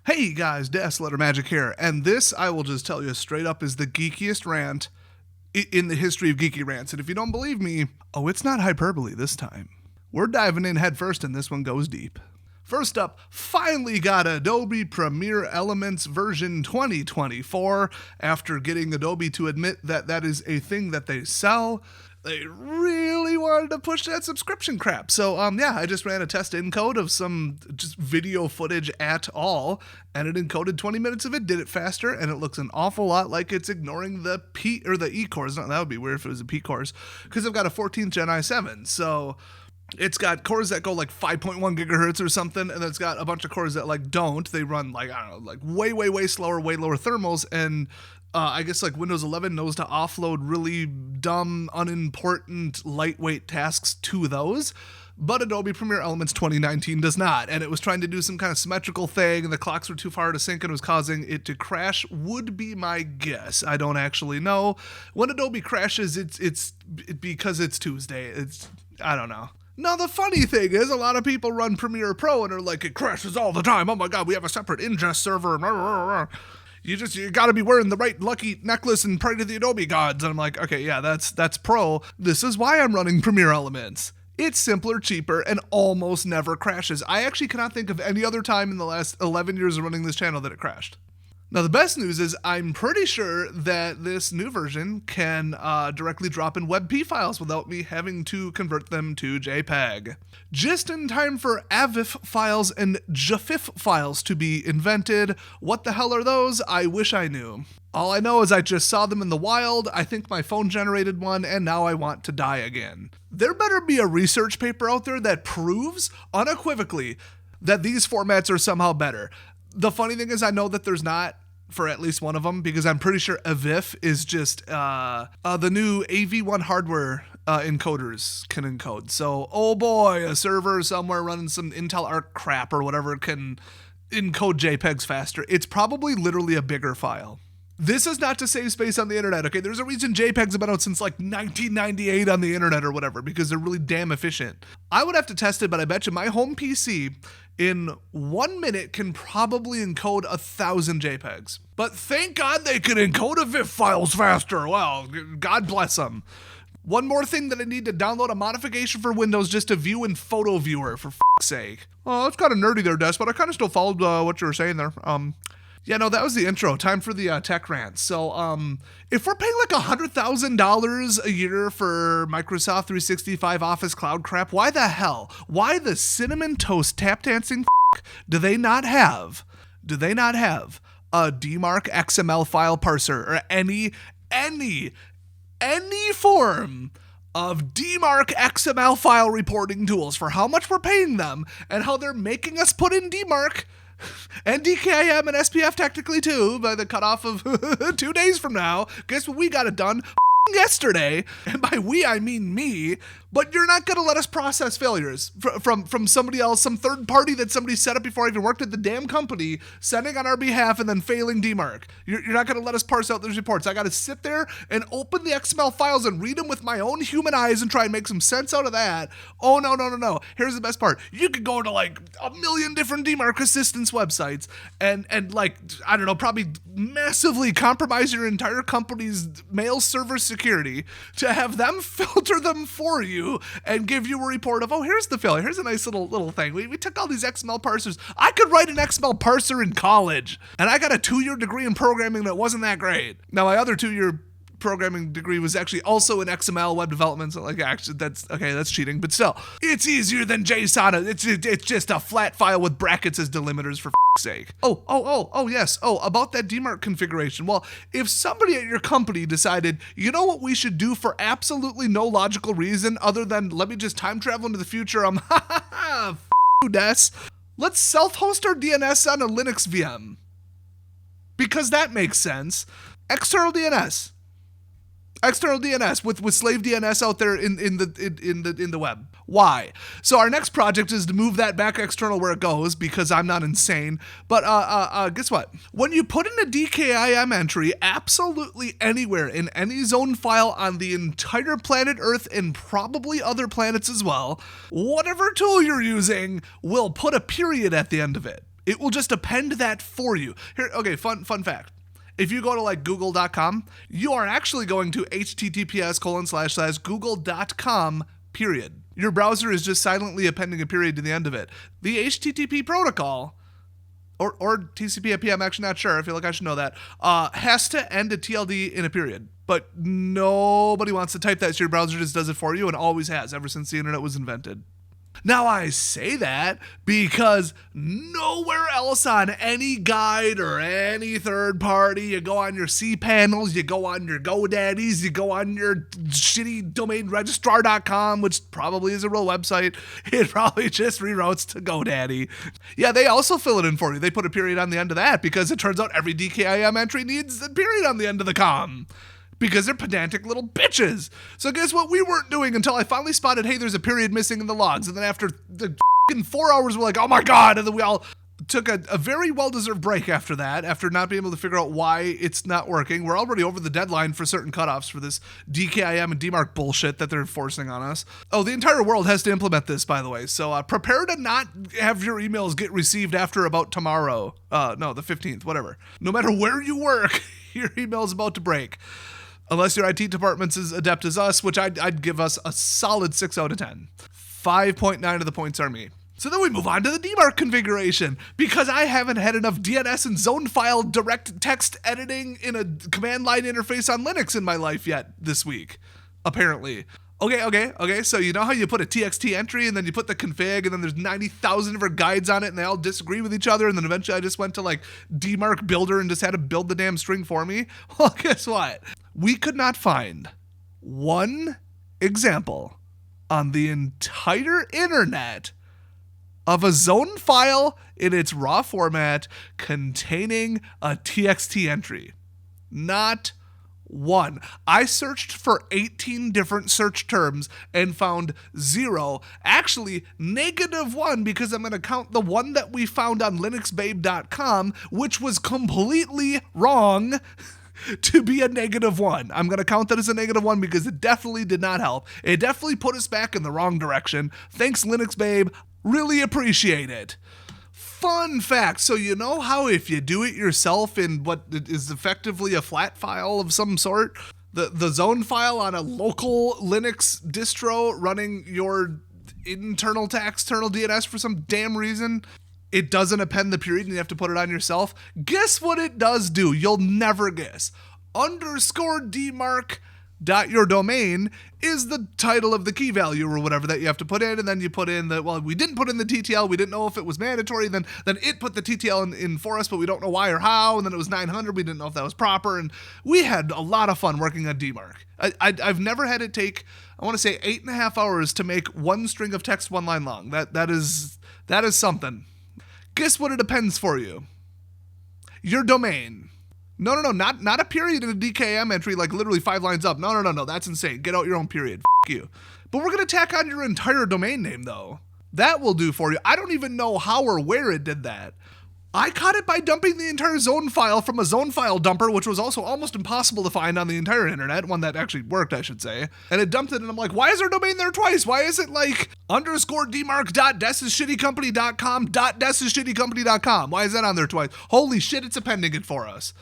Hey guys, Letter Magic here, and this, I will just tell you straight up, is the geekiest rant in the history of geeky rants. And if you don't believe me, oh, it's not hyperbole this time. We're diving in head first, and this one goes deep. First up, finally got Adobe Premiere Elements version 2024. After getting Adobe to admit that that is a thing that they sell, they really wanted to push that subscription crap. So, I just ran a test encode of some just video footage at all, and it encoded 20 minutes of it, did it faster, and it looks an awful lot like it's ignoring the P or the E cores. No, that would be weird if it was a P cores, because I've got a 14th Gen i7, so it's got cores that go like 5.1 gigahertz or something, and it's got a bunch of cores that like don't. They run like, I don't know, like way slower, way lower thermals, and I guess like Windows 11 knows to offload really dumb, unimportant, lightweight tasks to those, but Adobe Premiere Elements 2019 does not, and it was trying to do some kind of symmetrical thing, and the clocks were too far to sync and it was causing it to crash, would be my guess. I don't actually know. When Adobe crashes, it's because it's Tuesday. I don't know. Now, the funny thing is, a lot of people run Premiere Pro and are like, it crashes all the time. Oh my God, we have a separate ingest server. You gotta be wearing the right lucky necklace and pray to the Adobe gods. And I'm like, okay, yeah, that's pro. This is why I'm running Premiere Elements. It's simpler, cheaper, and almost never crashes. I actually cannot think of any other time in the last 11 years of running this channel that it crashed. Now, the best news is I'm pretty sure that this new version can directly drop in WebP files without me having to convert them to JPEG. Just in time for AVIF files and JFIF files to be invented. What the hell are those? I wish I knew. All I know is I just saw them in the wild, I think my phone generated one, and now I want to die again. There better be a research paper out there that proves unequivocally that these formats are somehow better. The funny thing is I know that there's not, for at least one of them, because I'm pretty sure AVIF is just the new AV1 hardware encoders can encode. So, oh boy, a server somewhere running some Intel Arc crap or whatever can encode JPEGs faster. It's probably literally a bigger file. This is not to save space on the internet, okay? There's a reason JPEGs have been out since like 1998 on the internet or whatever, because they're really damn efficient. I would have to test it, but I bet you my home PC in 1 minute can probably encode 1,000 JPEGs. But thank God they can encode AVIF files faster. Well, God bless them. One more thing that I need to download a modification for Windows just to view in Photo Viewer, for f***'s sake. Oh, it's kind of nerdy there, Des, but I kind of still followed what you were saying there. Yeah, no, that was the intro. Time for the tech rant. So, if we're paying like $100,000 a year for Microsoft 365 Office cloud crap, why the hell? Why the cinnamon toast tap dancing do they not have? Do they not have a DMARC XML file parser or any form of DMARC XML file reporting tools for how much we're paying them and how they're making us put in DMARC and DKIM and SPF technically too by the cutoff of 2 days from now. Guess what? We got it done yesterday, and by we I mean me. But you're not going to let us process failures from somebody else, some third party that somebody set up before I even worked at the damn company, sending on our behalf and then failing DMARC. You're not going to let us parse out those reports. I got to sit there and open the XML files and read them with my own human eyes and try and make some sense out of that. Oh, no. Here's the best part. You could go to like a million different DMARC assistance websites and like, I don't know, probably massively compromise your entire company's mail server security to have them filter them for you and give you a report of, oh, here's the failure. Here's a nice little thing. We took all these XML parsers. I could write an XML parser in college, and I got a 2-year degree in programming that wasn't that great. Now, my other 2-year programming degree was actually also in XML web development. So like, actually, that's cheating, but still, it's easier than JSON. It's just a flat file with brackets as delimiters, for sake. Oh, yes. Oh, about that DMARC configuration. Well, if somebody at your company decided, you know what we should do for absolutely no logical reason other than let me just time travel into the future, you, Des. Let's self-host our DNS on a Linux VM. Because that makes sense. External DNS with slave DNS out there in the web. Why? So our next project is to move that back external where it goes, because I'm not insane. But guess what? When you put in a DKIM entry absolutely anywhere in any zone file on the entire planet Earth and probably other planets as well, whatever tool you're using will put a period at the end of it. It will just append that for you. Here, okay, fun fact. If you go to like google.com, you are actually going to https://google.com, period. Your browser is just silently appending a period to the end of it. The HTTP protocol, or TCP/IP, I'm actually not sure. I feel like I should know that, has to end a TLD in a period. But nobody wants to type that, so your browser just does it for you and always has ever since the internet was invented. Now, I say that because nowhere else on any guide or any third party, you go on your cPanels, you go on your GoDaddies, you go on your shitty domain registrar.com, which probably is a real website. It probably just reroutes to GoDaddy. Yeah, they also fill it in for you. They put a period on the end of that because it turns out every DKIM entry needs a period on the end of the com. Because they're pedantic little bitches. So guess what we weren't doing until I finally spotted, hey, there's a period missing in the logs. And then after the 4 hours, we're like, oh my God. And then we all took a very well-deserved break after that, after not being able to figure out why it's not working. We're already over the deadline for certain cutoffs for this DKIM and DMARC bullshit that they're forcing on us. Oh, the entire world has to implement this, by the way. So prepare to not have your emails get received after about tomorrow. No, the 15th, whatever. No matter where you work, your email's about to break. Unless your IT department's as adept as us, which I'd give us a solid 6 out of 10. 5.9 of the points are me. So then we move on to the DMARC configuration, because I haven't had enough DNS and zone file direct text editing in a command line interface on Linux in my life yet this week, apparently. Okay, so you know how you put a TXT entry and then you put the config and then there's 90,000 different guides on it and they all disagree with each other, and then eventually I just went to like DMARC Builder and just had to build the damn string for me? Well, guess what? We could not find one example on the entire internet of a zone file in its raw format containing a TXT entry. Not one. I searched for 18 different search terms and found 0. Actually, -1, because I'm going to count the one that we found on linuxbabe.com, which was completely wrong to be a -1. I'm going to count that as a -1 because it definitely did not help. It definitely put us back in the wrong direction. Thanks, Linux Babe. Really appreciate it. Fun fact, so you know how if you do it yourself in what is effectively a flat file of some sort, the zone file on a local Linux distro running your internal to external DNS for some damn reason, it doesn't append the period and you have to put it on yourself? Guess what it does do? You'll never guess. _DMARC.yourdomain is the title of the key value or whatever that you have to put in, and then you put in the, well, we didn't put in the TTL, we didn't know if it was mandatory, then it put the TTL in for us, but we don't know why or how, and then it was 900, we didn't know if that was proper, and we had a lot of fun working on DMARC. I've never had it take, I want to say 8.5 hours to make one string of text 1 line long. That is something. Guess what it appends for you? Your domain. No, not a period in a DKIM entry, like literally 5 lines up. No, that's insane. Get out your own period. F you. But we're going to tack on your entire domain name, though. That will do for you. I don't even know how or where it did that. I caught it by dumping the entire zone file from a zone file dumper, which was also almost impossible to find on the entire internet, one that actually worked, I should say. And it dumped it, and I'm like, why is our domain there twice? Why is it like _DMARC.desisshittycompany.com.desisshittycompany.com? Why is that on there twice? Holy shit, it's appending it for us.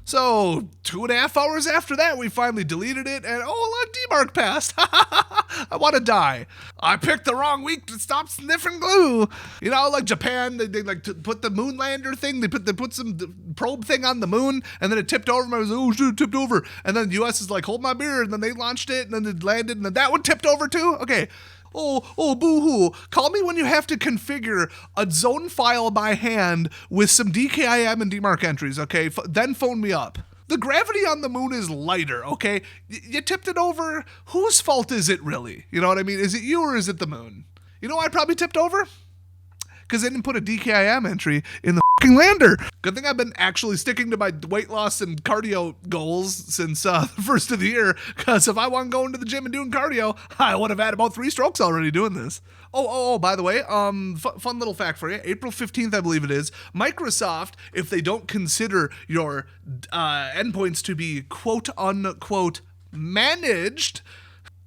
So 2.5 hours after that, we finally deleted it, and oh, look, DMARC passed. I want to die. I picked the wrong week to stop sniffing glue. You know, like Japan, they like to put the moon lander thing, they put some probe thing on the moon, and then it tipped over, and I was like, oh shit, it tipped over. And then the US is like, hold my beer, and then they launched it, and then it landed, and then that one tipped over too? Okay. Oh, boo-hoo. Call me when you have to configure a zone file by hand with some DKIM and DMARC entries, okay? Then phone me up. The gravity on the moon is lighter, okay? You tipped it over. Whose fault is it really? You know what I mean? Is it you or is it the moon? You know why I probably tipped over? Because they didn't put a DKIM entry in the fucking lander. Good thing I've been actually sticking to my weight loss and cardio goals since the first of the year, because if I wasn't going to the gym and doing cardio, I would have had about 3 strokes already doing this. Oh, by the way, fun little fact for you. April 15th, I believe it is, Microsoft, if they don't consider your endpoints to be quote-unquote managed,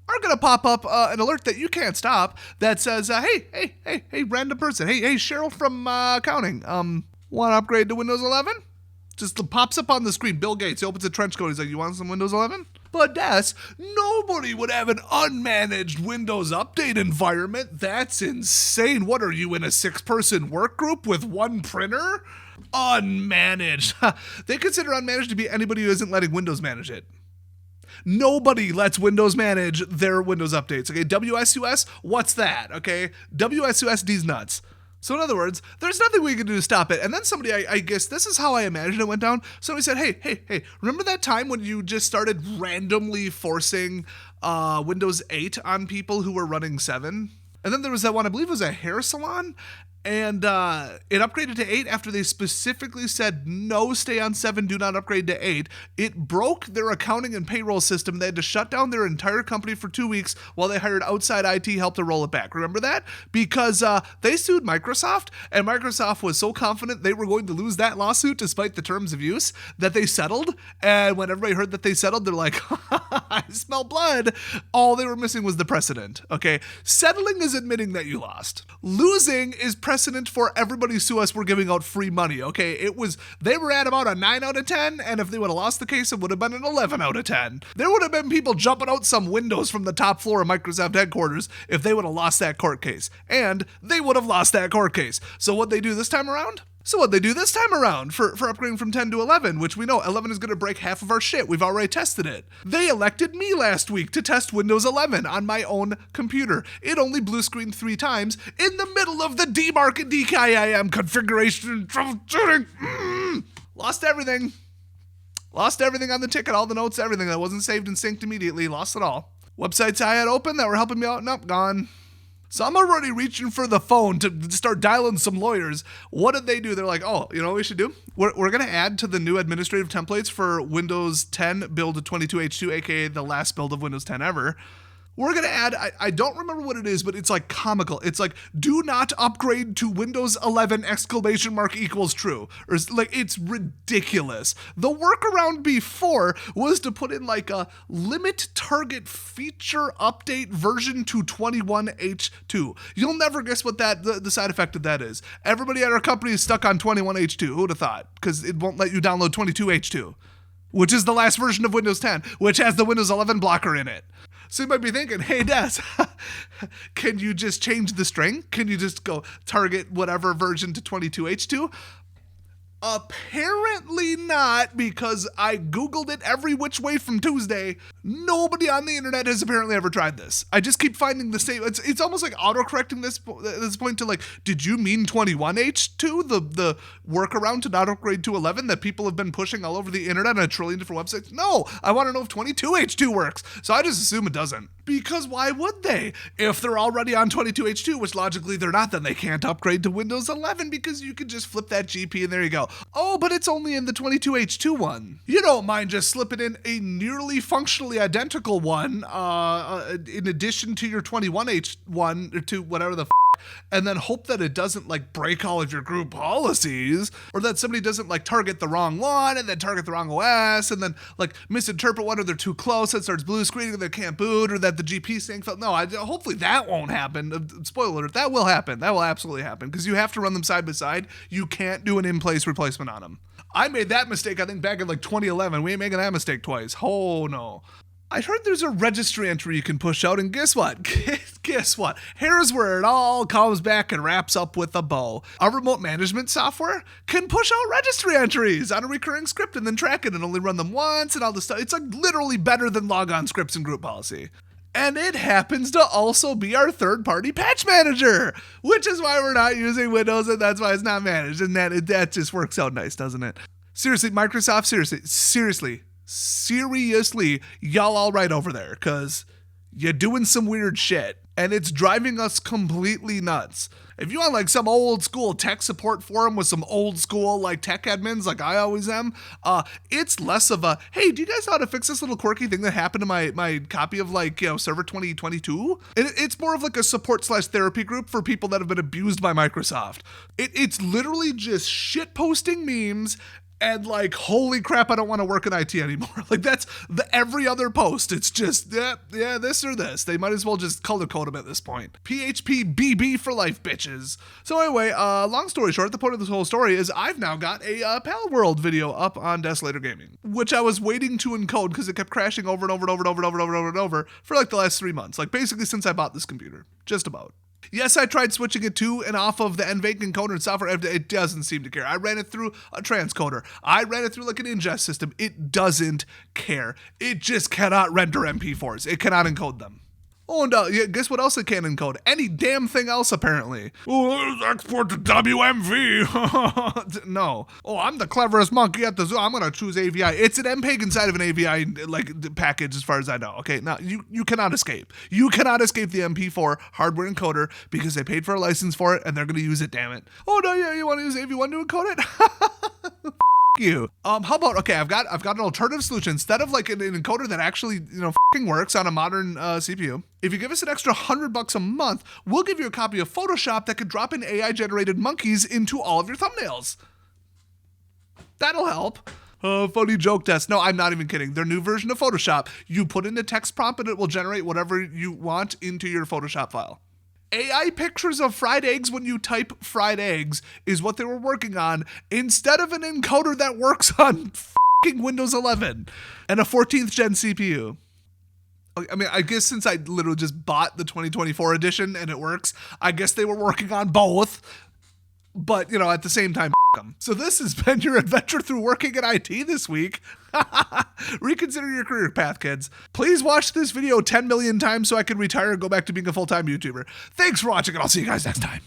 are going to pop up an alert that you can't stop that says, hey, random person. Hey, Cheryl from accounting. Want to upgrade to Windows 11? Just pops up on the screen. Bill Gates, he opens a trench coat. He's like, you want some Windows 11? But Des, nobody would have an unmanaged Windows Update environment. That's insane. What are you, in a 6-person work group with one printer? Unmanaged. They consider unmanaged to be anybody who isn't letting Windows manage it. Nobody lets Windows manage their Windows updates. Okay, WSUS, what's that? Okay, WSUSD's nuts. So in other words, there's nothing we can do to stop it. And then somebody, I guess this is how I imagine it went down. Somebody said, hey, remember that time when you just started randomly forcing Windows 8 on people who were running 7? And then there was that one, I believe it was a hair salon. And it upgraded to 8 after they specifically said, no, stay on 7, do not upgrade to 8. It broke their accounting and payroll system. They had to shut down their entire company for 2 weeks while they hired outside IT help to roll it back. Remember that? Because they sued Microsoft, and Microsoft was so confident they were going to lose that lawsuit despite the terms of use that they settled. And when everybody heard that they settled, they're like, I smell blood. All they were missing was the precedent. Okay, settling is admitting that you lost. Losing is precedent for everybody sue us, we're giving out free money. Okay, they were at about a 9 out of 10, and if they would have lost the case, it would have been an 11 out of 10. There would have been people jumping out some windows from the top floor of Microsoft headquarters if they would have lost that court case. And they would have lost that court case. So what'd they do this time around? For upgrading from 10 to 11, which we know 11 is going to break half of our shit. We've already tested it. They elected me last week to test Windows 11 on my own computer. It only blue screened 3 times in the middle of the DMARC and DKIM configuration and troubleshooting. Lost everything. Lost everything on the ticket, all the notes, everything that wasn't saved and synced immediately. Lost it all. Websites I had open that were helping me out, nope, gone. So I'm already reaching for the phone to start dialing some lawyers. What did they do? They're like, oh, you know what we should do? We're going to add to the new administrative templates for Windows 10 build 22H2, aka the last build of Windows 10 ever. We're going to add, I don't remember what it is, but it's like comical. It's like, do not upgrade to Windows 11 ! equals true. Or like, it's ridiculous. The workaround before was to put in like a limit target feature update version to 21H2. You'll never guess what the side effect of that is. Everybody at our company is stuck on 21H2. Who would have thought? Because it won't let you download 22H2. Which is the last version of Windows 10, which has the Windows 11 blocker in it. So you might be thinking, hey, Des, can you just change the string? Can you just go target whatever version to 22H2? Apparently not, because I Googled it every which way from Tuesday. Nobody on the internet has apparently ever tried this. I just keep finding the same. It's almost like autocorrecting this point to like, did you mean 21H2? The workaround to not upgrade to 11 that people have been pushing all over the internet on a trillion different websites? No, I want to know if 22H2 works. So I just assume it doesn't. Because why would they? If they're already on 22H2, which logically they're not, then they can't upgrade to Windows 11 because you could just flip that GP and there you go. Oh, but it's only in the 22H2 one. You don't mind just slipping in a nearly functionally identical one in addition to your 21H1 or to whatever the and then hope that it doesn't like break all of your group policies, or that somebody doesn't like target the wrong one and then target the wrong OS and then like misinterpret one, or they're too close and starts blue screening and they can't boot, or that the GP sync failed. No, hopefully that won't happen. Spoiler alert, that will happen. That will absolutely happen because you have to run them side by side. You can't do an in-place replacement on them. I made that mistake, I think, back in like 2011. We ain't making that mistake twice. Oh no. I heard there's a registry entry you can push out, and guess what? Guess what? Here's where it all comes back and wraps up with a bow. Our remote management software can push out registry entries on a recurring script and then track it and only run them once and all this stuff. It's like literally better than logon scripts and group policy. And it happens to also be our third-party patch manager, which is why we're not using Windows, and that's why it's not managed. And that just works out nice, doesn't it? Seriously, Microsoft, seriously, y'all all right over there, because you're doing some weird shit, and it's driving us completely nuts. If you want like some old school tech support forum with some old school like tech admins like I always am, it's less of a, hey, do you guys know how to fix this little quirky thing that happened to my copy of like, Server 2022? It's more of like a support/therapy group for people that have been abused by Microsoft. It's literally just shit posting memes And like, holy crap, I don't want to work in IT anymore. Like, that's every other post. It's just, yeah, this or this. They might as well just color code them at this point. PHP BB for life, bitches. So anyway, long story short, the point of this whole story is I've now got a Pal World video up on Desolator Gaming, which I was waiting to encode because it kept crashing over and over and over and over and over and over and over for like the last 3 months. Like, basically since I bought this computer. Just about. Yes, I tried switching it to and off of the NVENC encoder and software. It doesn't seem to care. I ran it through a transcoder. I ran it through like an ingest system. It doesn't care. It just cannot render MP4s. It cannot encode them. Oh, and yeah, guess what else it can't encode? Any damn thing else, apparently. Oh, export to WMV. No. Oh, I'm the cleverest monkey at the zoo. I'm going to choose AVI. It's an MPEG inside of an AVI like package as far as I know. Okay, now you cannot escape. You cannot escape the MP4 hardware encoder because they paid for a license for it and they're going to use it, damn it. Oh, no, yeah, you want to use AV1 to encode it? You. How about, okay, I've got an alternative solution. Instead of like an encoder that actually, works on a modern CPU, if you give us an extra $100 a month, we'll give you a copy of Photoshop that could drop in AI generated monkeys into all of your thumbnails. That'll help. Funny joke test. No, I'm not even kidding. Their new version of Photoshop, you put in a text prompt and it will generate whatever you want into your Photoshop file. AI pictures of fried eggs when you type fried eggs is what they were working on instead of an encoder that works on fucking Windows 11 and a 14th gen CPU. I mean, I guess since I literally just bought the 2024 edition and it works, I guess they were working on both. But, at the same time, them. So this has been your adventure through working in IT this week. Reconsider your career path, kids. Please watch this video 10 million times so I can retire and go back to being a full-time YouTuber. Thanks for watching, and I'll see you guys next time.